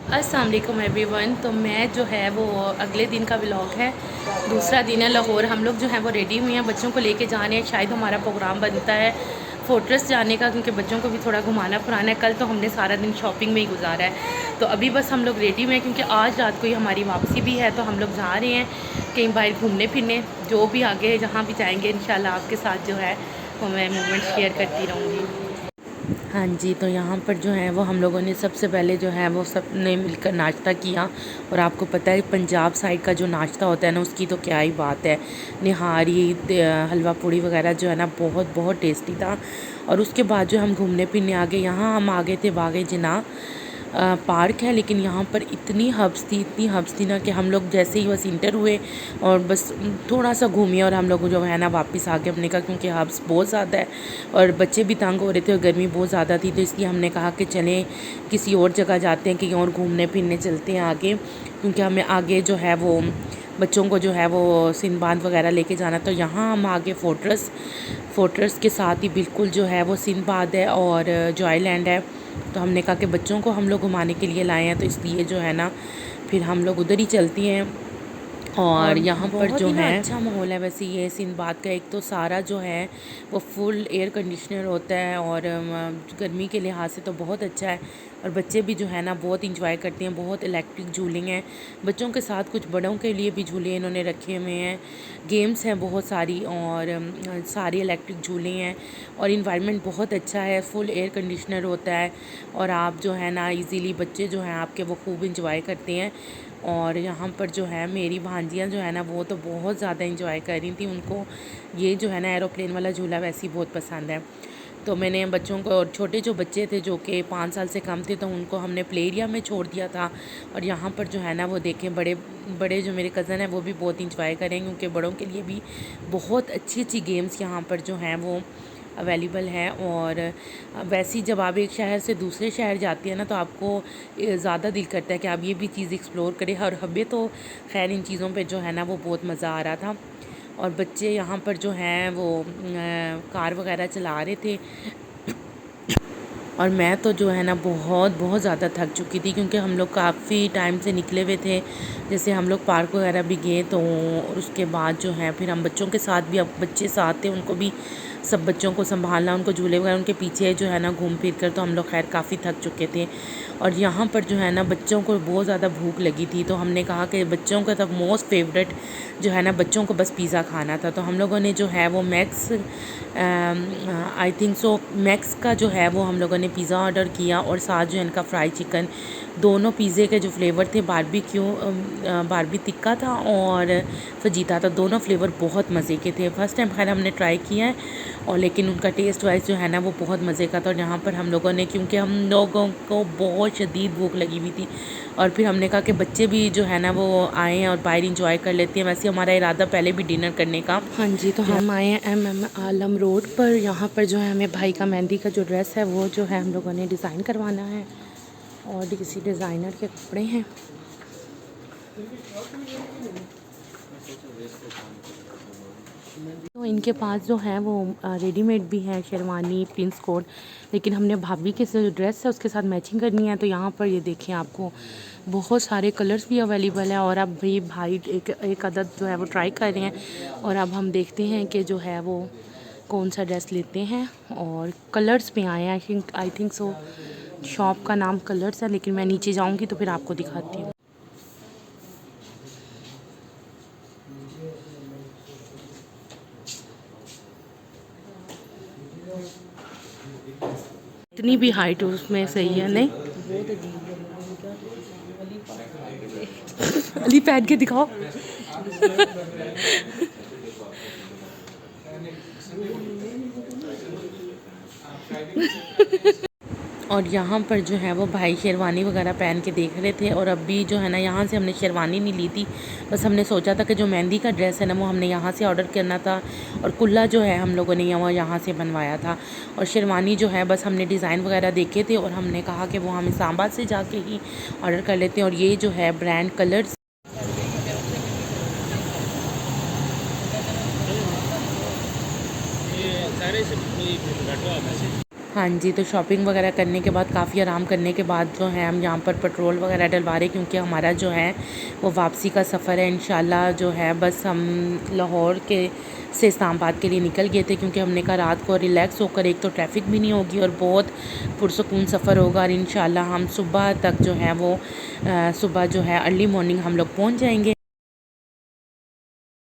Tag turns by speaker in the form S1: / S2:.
S1: अस्सलाम वालेकुम एवरीवन। तो मैं जो है वो अगले दिन का व्लॉग है, दूसरा दिन है लाहौर। हम लोग जो है वो रेडी हुए हैं, बच्चों को लेके जा रहे हैं। शायद हमारा प्रोग्राम बनता है फोर्ट्रेस जाने का, क्योंकि बच्चों को भी थोड़ा घुमाना फिराना है। कल तो हमने सारा दिन शॉपिंग में ही गुजारा है, तो अभी बस हम लोग रेडी हुए हैं क्योंकि आज रात को ही हमारी वापसी भी है। तो हम लोग जा रहे हैं कहीं बाहर घूमने फिरने। जो भी आगे जहाँ भी जाएंगे इंशाल्लाह आपके साथ जो है वो मैं मूवमेंट शेयर करती रहूँगी। हाँ जी, तो यहाँ पर जो है वो हम लोगों ने सबसे पहले जो है वो सब ने मिलकर नाश्ता किया। और आपको पता है पंजाब साइड का जो नाश्ता होता है ना, उसकी तो क्या ही बात है। निहारी हलवा पूड़ी वगैरह जो है ना, बहुत बहुत टेस्टी था। और उसके बाद जो हम घूमने फिरने आ गए, यहाँ हम आ गए थे बागे जिना पार्क है। लेकिन यहाँ पर इतनी हब्स थी ना कि हम लोग जैसे ही बस इंटर हुए और बस थोड़ा सा घूमिए और हम लोग जो है ना वापस आ गए अपने का, क्योंकि हब्स बहुत ज़्यादा है और बच्चे भी तंग हो रहे थे और गर्मी बहुत ज़्यादा थी। तो इसलिए हमने कहा कि चलें किसी और जगह जाते हैं, कहीं और घूमने फिरने चलते हैं आगे, क्योंकि हमें आगे जो है वो बच्चों को जो है वो सिंदबाद वगैरह लेके जाना। तो यहाँ हम आगे फोर्ट्रेस के साथ ही बिल्कुल जो है वो सिंदबाद है और जॉयलैंड है। तो हमने कहा कि बच्चों को हम लोग घुमाने के लिए लाए हैं, तो इसलिए जो है ना फिर हम लोग उधर ही चलती हैं। और यहाँ पर जो है अच्छा माहौल है। वैसे ये सिंदबाद का एक तो सारा जो है वो फुल एयर कंडीशनर होता है और गर्मी के लिहाज से तो बहुत अच्छा है। और बच्चे भी जो है ना बहुत इंजॉय करते हैं। बहुत इलेक्ट्रिक झूले हैं बच्चों के साथ, कुछ बड़ों के लिए भी झूले इन्होंने रखे हुए हैं। गेम्स हैं बहुत सारी और सारे इलेक्ट्रिक झूले हैं। और इन्वायरमेंट बहुत अच्छा है, फुल एयर कंडीशनर होता है और आप जो है ना इजीली बच्चे जो हैं आपके वो खूब इंजॉय करते हैं। और यहाँ पर जो है मेरी भांजियाँ जो है ना वो तो बहुत ज़्यादा इंजॉय कर रही थी। उनको ये जो है ना एरोप्लेन वाला झूला वैसे ही बहुत पसंद है। तो मैंने बच्चों को, और छोटे जो बच्चे थे जो कि 5 साल से कम थे, तो उनको हमने प्ले एरिया में छोड़ दिया था। और यहाँ पर जो है ना वो देखें बड़े बड़े जो मेरे कज़न हैं वो भी बहुत इंजॉय करेंगे, क्योंकि बड़ों के लिए भी बहुत अच्छी अच्छी गेम्स यहाँ पर जो हैं वो अवेलेबल है। और वैसे ही जब आप एक शहर से दूसरे शहर जाती है ना, तो आपको ज़्यादा दिल करता है कि आप ये भी चीज़ एक्सप्लोर करें। और हमें तो खैर इन चीज़ों पे जो है ना वो बहुत मज़ा आ रहा था। और बच्चे यहाँ पर जो हैं वो कार वगैरह चला रहे थे और मैं तो जो है ना बहुत बहुत ज़्यादा थक चुकी थी, क्योंकि हम लोग काफ़ी टाइम से निकले हुए थे। जैसे हम लोग पार्क वगैरह भी गए, तो और उसके बाद जो है फिर हम बच्चों के साथ भी, अब बच्चे साथ थे, उनको भी सब बच्चों को संभालना, उनको झूले वगैरह उनके पीछे जो है ना घूम फिर कर, तो हम लोग खैर काफ़ी थक चुके थे। और यहाँ पर जो है ना बच्चों को बहुत ज़्यादा भूख लगी थी, तो हमने कहा कि बच्चों का तो मोस्ट फेवरेट जो है ना बच्चों को बस पिज़्ज़ा खाना था। तो हम लोगों ने जो है वो max I think so max का जो है वो हम लोगों ने पिज़्ज़ा ऑर्डर किया और साथ जो है इनका फ्राई चिकन। दोनों पिज़्ज़े के जो फ्लेवर थे, बारबी तिक्का था और फजीता था। दोनों फ्लेवर बहुत मज़े के थे। फ़र्स्ट टाइम खैर हमने ट्राई किया है, और लेकिन उनका टेस्ट वाइज जो है ना वो बहुत मज़े का था। और यहाँ पर हम लोगों ने, क्योंकि हम लोगों को बहुत शदीद भूख लगी हुई थी, और फिर हमने कहा कि बच्चे भी जो है ना वो आएँ और बाहर इंजॉय कर लेते हैं। वैसे हमारा इरादा पहले भी डिनर करने का। हाँ जी, तो हम आए हैं MM आलम रोड पर। यहाँ पर जो है हमें भाई का मेहंदी का जो ड्रेस है वो जो है हम लोगों ने डिज़ाइन करवाना है, और किसी डिज़ाइनर के कपड़े हैं। तो इनके पास जो है वो रेडीमेड भी है शेरवानी, प्रिंस कोट, लेकिन हमने भाभी के जो ड्रेस है उसके साथ मैचिंग करनी है। तो यहाँ पर ये देखें आपको बहुत सारे कलर्स भी अवेलेबल हैं। और अब भी भाई एक अदद जो है वो ट्राई कर रहे हैं, और अब हम देखते हैं कि जो है वो कौन सा ड्रेस लेते हैं। और कलर्स पे आए हैं, आई थिंक सो शॉप का नाम कलर्स है, लेकिन मैं नीचे जाऊँगी तो फिर आपको दिखाती हूँ। इतनी भी हाइट उसमें सही है नहीं? अली पहन के दिखाओ। और यहाँ पर जो है वो भाई शेरवानी वगैरह पहन के देख रहे थे। और अभी जो है ना यहाँ से हमने शेरवानी नहीं ली थी, बस हमने सोचा था कि जो मेहंदी का ड्रेस है ना वो हमने यहाँ से ऑर्डर करना था, और कुल्ला जो है हम लोगों ने यहाँ से बनवाया था। और शेरवानी जो है बस हमने डिज़ाइन वगैरह देखे थे, और हमने कहा कि वो हम इस्लामाबाद से जाके ही ऑर्डर कर लेते हैं। और ये जो है ब्रांड कलर्स, हाँ हाँ जी, तो शॉपिंग वगैरह करने के बाद काफ़ी आराम करने के बाद जो है हम यहाँ पर पेट्रोल वगैरह डलवा रहे, क्योंकि हमारा जो है वो वापसी का सफ़र है इंशाल्लाह। जो है बस हम लाहौर के से इस्लामाबाद के लिए निकल गए थे, क्योंकि हमने कहा रात को रिलैक्स होकर, एक तो ट्रैफिक भी नहीं होगी और बहुत पुरसकून सफ़र होगा, और इंशाल्लाह हम सुबह तक जो है वो सुबह जो है अर्ली मॉर्निंग हम लोग पहुँच जाएंगे।